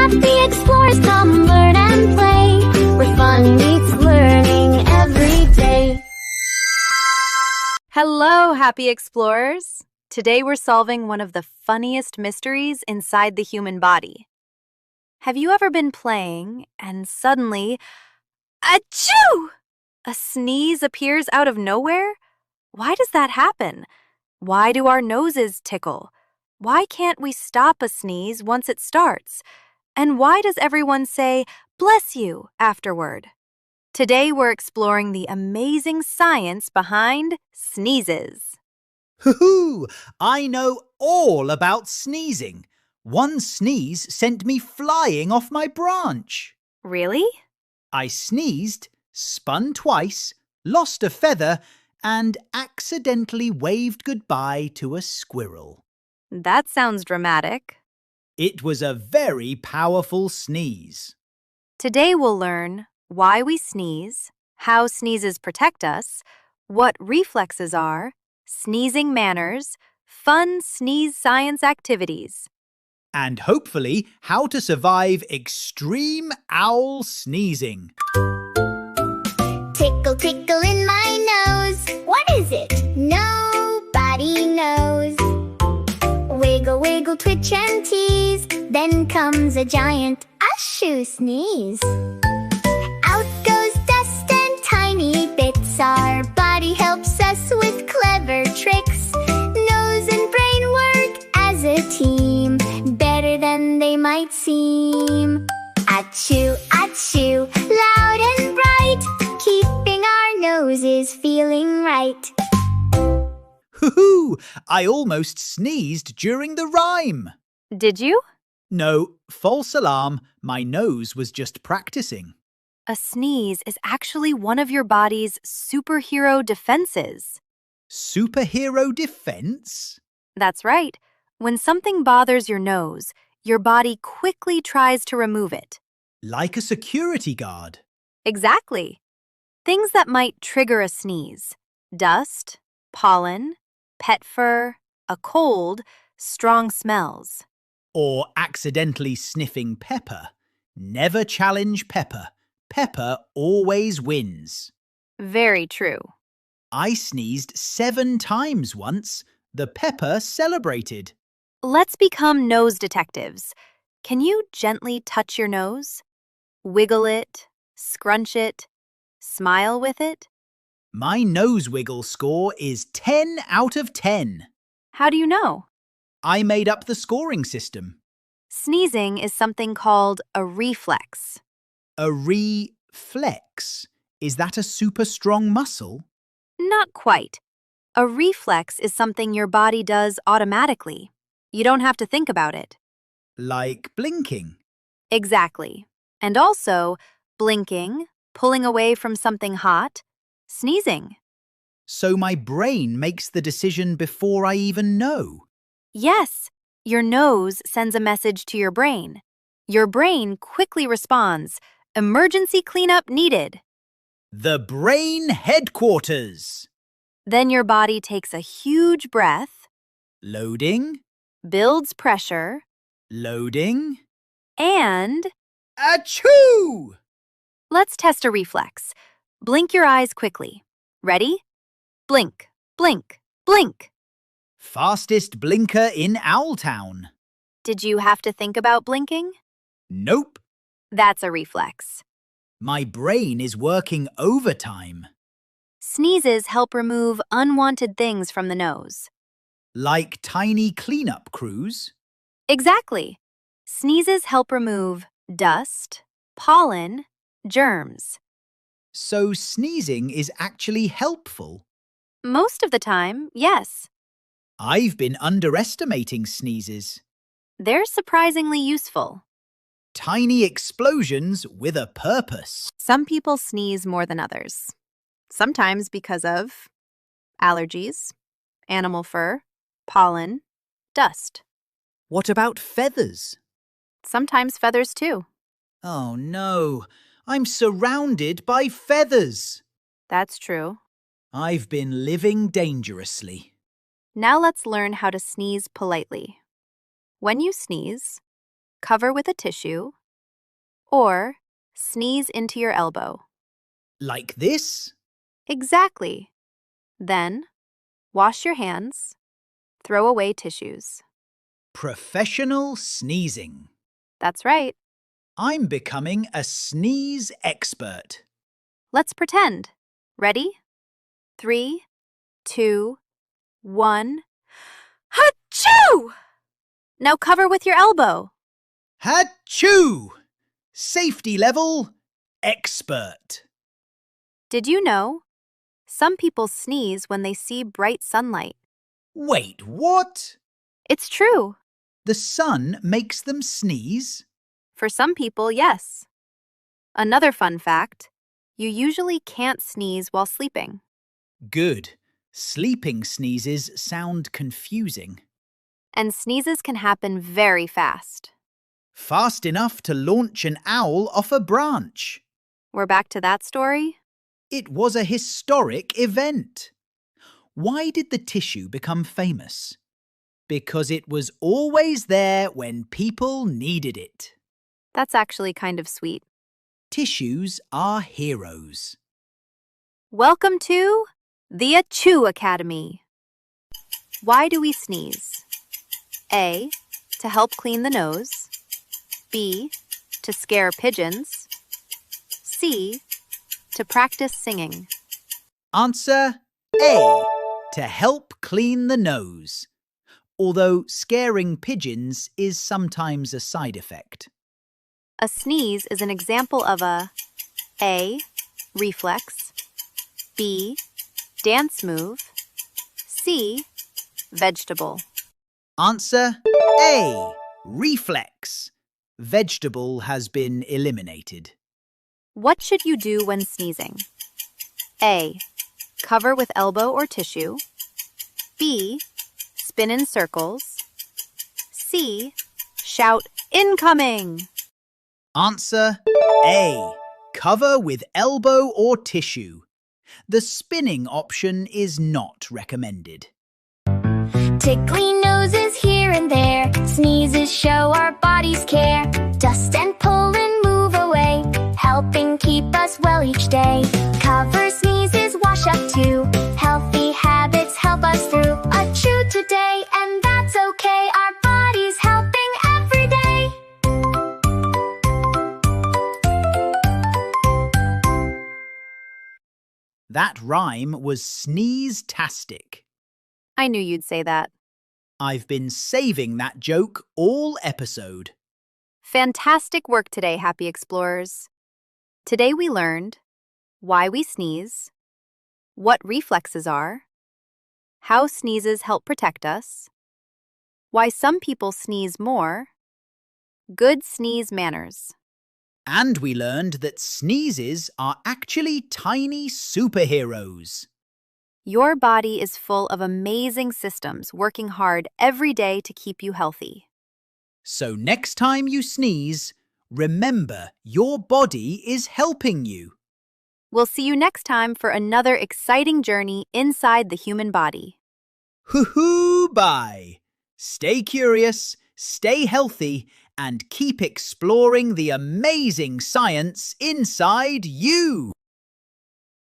Happy explorers, come learn and play, where fun meets learning every day. Hello, happy explorers! Today we're solving one of the funniest mysteries inside the human body. Have you ever been playing and suddenly, achoo! A sneeze appears out of nowhere? Why does that happen? Why do our noses tickle? Why can't we stop a sneeze once it starts? And why does everyone say, "Bless you," afterward? Today we're exploring the amazing science behind sneezes. Hoo-hoo! I know all about sneezing. One sneeze sent me flying off my branch. Really? I sneezed, spun twice, lost a feather, and accidentally waved goodbye to a squirrel. That sounds dramatic. It was a very powerful sneeze. Today we'll learn why we sneeze, how sneezes protect us, what reflexes are, sneezing manners, fun sneeze science activities. And hopefully how to survive extreme owl sneezing. Tickle, tickle in my nose. What is it? Nobody knows. Wiggle, wiggle, twitch and tease. Then comes a giant Achoo sneeze. Out goes dust and tiny bits. Our body helps us with clever tricks. Nose and brain work as a team, better than they might seem. Achoo, achoo, loud and bright, keeping our noses feeling right. Hoo-hoo! I almost sneezed during the rhyme. Did you? No, false alarm. My nose was just practicing. A sneeze is actually one of your body's superhero defenses. Superhero defense? That's right. When something bothers your nose, your body quickly tries to remove it. Like a security guard. Exactly. Things that might trigger a sneeze: dust, pollen, pet fur, a cold, strong smells. Or accidentally sniffing pepper. Never challenge pepper. Pepper always wins. Very true. I sneezed 7 times once. The pepper celebrated. Let's become nose detectives. Can you gently touch your nose? Wiggle it, scrunch it, smile with it? My nose wiggle score is 10 out of 10. How do you know? I made up the scoring system. Sneezing is something called a reflex. A reflex? Is that a super strong muscle? Not quite. A reflex is something your body does automatically. You don't have to think about it. Like blinking. Exactly. And also, blinking, pulling away from something hot, sneezing. So my brain makes the decision before I even know. Yes, your nose sends a message to your brain. Your brain quickly responds, "Emergency cleanup needed." The brain headquarters. Then your body takes a huge breath, Loading. builds pressure, Loading. and Achoo! let's test a reflex. Blink your eyes quickly. Ready? Blink, blink, blink. Fastest blinker in Owltown. Did you have to think about blinking? Nope. That's a reflex. My brain is working overtime. Sneezes help remove unwanted things from the nose. Like tiny cleanup crews. Exactly. Sneezes help remove dust, pollen, germs. So sneezing is actually helpful. Most of the time, yes. I've been underestimating sneezes. They're surprisingly useful. Tiny explosions with a purpose. Some people sneeze more than others. Sometimes because of allergies, animal fur, pollen, dust. What about feathers? Sometimes feathers too. Oh no, I'm surrounded by feathers. That's true. I've been living dangerously. Now let's learn how to sneeze politely. When you sneeze, cover with a tissue, or sneeze into your elbow. Like this? Exactly. Then, wash your hands. Throw away tissues. Professional sneezing. That's right. I'm becoming a sneeze expert. Let's pretend. Ready? 3, 2, 1. Achoo! Now cover with your elbow. Achoo! Safety level expert. Did you know? Some people sneeze when they see bright sunlight. Wait, what? It's true. The sun makes them sneeze? For some people, yes. Another fun fact, you usually can't sneeze while sleeping. Good. Sleeping sneezes sound confusing. And sneezes can happen very fast. Fast enough to launch an owl off a branch. We're back to that story? It was a historic event. Why did the tissue become famous? Because it was always there when people needed it. That's actually kind of sweet. Tissues are heroes. Welcome to the Achoo Academy. Why do we sneeze? A. To help clean the nose. B. To scare pigeons. C. To practice singing. Answer A. To help clean the nose. Although scaring pigeons is sometimes a side effect. A sneeze is an example of A. Reflex. B. Dance move. C. Vegetable. Answer A. Reflex. Vegetable has been eliminated. What should you do when sneezing? A. Cover with elbow or tissue. B. Spin in circles. C. Shout, "Incoming!" Answer A. Cover with elbow or tissue. The spinning option is not recommended. Tickly noses here and there. Sneezes show our bodies care. Dust and pollen move away, helping keep us well each day. Cover sneezes, wash up too. Healthy habits help us through. Achoo today, and that's okay. Our body's helping every day. That rhyme was sneeze-tastic. I knew you'd say that. I've been saving that joke all episode. Fantastic work today, Happy Explorers. Today we learned why we sneeze, what reflexes are, how sneezes help protect us, why some people sneeze more, good sneeze manners. And we learned that sneezes are actually tiny superheroes. Your body is full of amazing systems working hard every day to keep you healthy. So next time you sneeze, remember your body is helping you. We'll see you next time for another exciting journey inside the human body. Hoo-hoo, bye. Stay curious, stay healthy, and keep exploring the amazing science inside you.